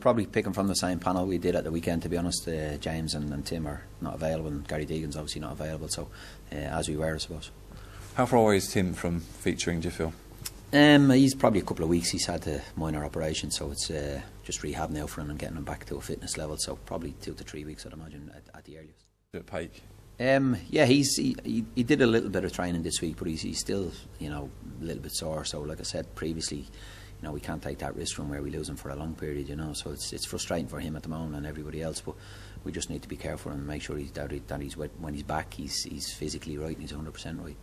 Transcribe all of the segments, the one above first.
probably picking from the same panel we did at the weekend, to be honest. James and Tim are not available, and Gary Deegan's obviously not available, so as we were, I suppose. How far away is Tim from featuring, do you feel? He's probably a couple of weeks. He's had a minor operation, so it's just rehab now for him and getting him back to a fitness level, so probably 2 to 3 weeks, I'd imagine, at the earliest. At Pake? Yeah, he did a little bit of training this week, but he's still, you know, a little bit sore. So, like I said previously, you know, we can't take that risk from where we lose him for a long period, you know. So it's frustrating for him at the moment and everybody else, but we just need to be careful and make sure that he's when he's back, he's physically right and he's 100% right.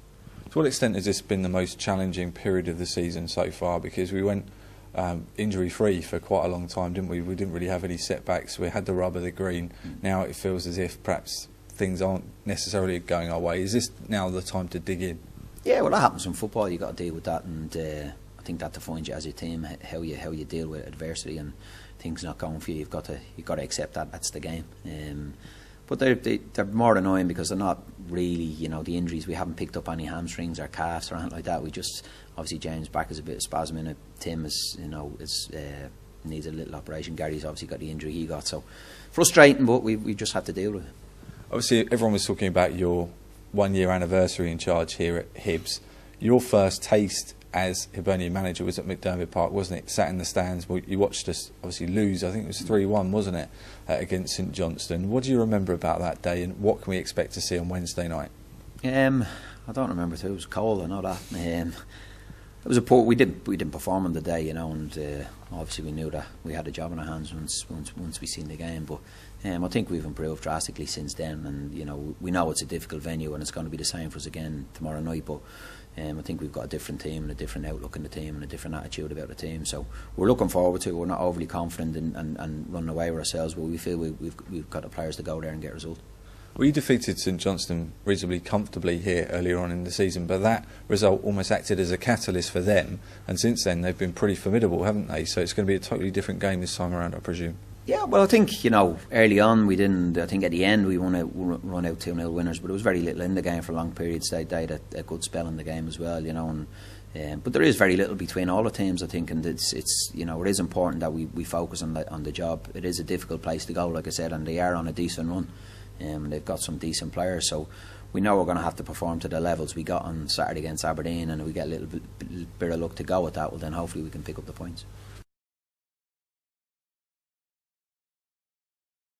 To what extent has this been the most challenging period of the season so far? Because we went injury-free for quite a long time, didn't we? We didn't really have any setbacks. We had the rub of the green. Now it feels as if perhaps things aren't necessarily going our way. Is this now the time to dig in? Yeah, well, that happens in football. You've got to deal with that, and I think that defines you as a team, how you deal with adversity and things not going for you. You've got to accept that. That's the game. But they're more annoying because they're not really, you know, the injuries. We haven't picked up any hamstrings or calves or anything like that. We just, obviously James' back is a bit of spasm in it. Tim is, you know, needs a little operation. Gary's obviously got the injury he got. So frustrating, but we just have to deal with it. Obviously, everyone was talking about your 1-year anniversary in charge here at Hibs. Your first taste as Hibernian manager was at McDermott Park, wasn't it? Sat in the stands. You watched us obviously lose. I think it was 3-1, wasn't it, against St Johnstone. What do you remember about that day, and what can we expect to see on Wednesday night? I don't remember. It was cold. I know that. It was a poor. We didn't perform on the day, you know, and obviously we knew that we had a job in our hands once we seen the game. But I think we've improved drastically since then, and you know, we know it's a difficult venue and it's going to be the same for us again tomorrow night. But I think we've got a different team and a different outlook in the team and a different attitude about the team. So we're looking forward to it. We're not overly confident and running away with ourselves, but we feel we've got the players to go there and get a result. Well, you defeated St Johnstone reasonably comfortably here earlier on in the season, but that result almost acted as a catalyst for them, and since then they've been pretty formidable, haven't they? So it's going to be a totally different game this time around, I presume. Yeah, well, I think, you know, early on we didn't. I think at the end we run out 2-0 winners, but there was very little in the game for long periods. They had a good spell in the game as well, you know. And but there is very little between all the teams, I think, and it's you know, it is important that we focus on the job. It is a difficult place to go, like I said, and they are on a decent run. They've got some decent players, so we know we're going to have to perform to the levels we got on Saturday against Aberdeen, and if we get a little bit of luck to go with that, well then hopefully we can pick up the points.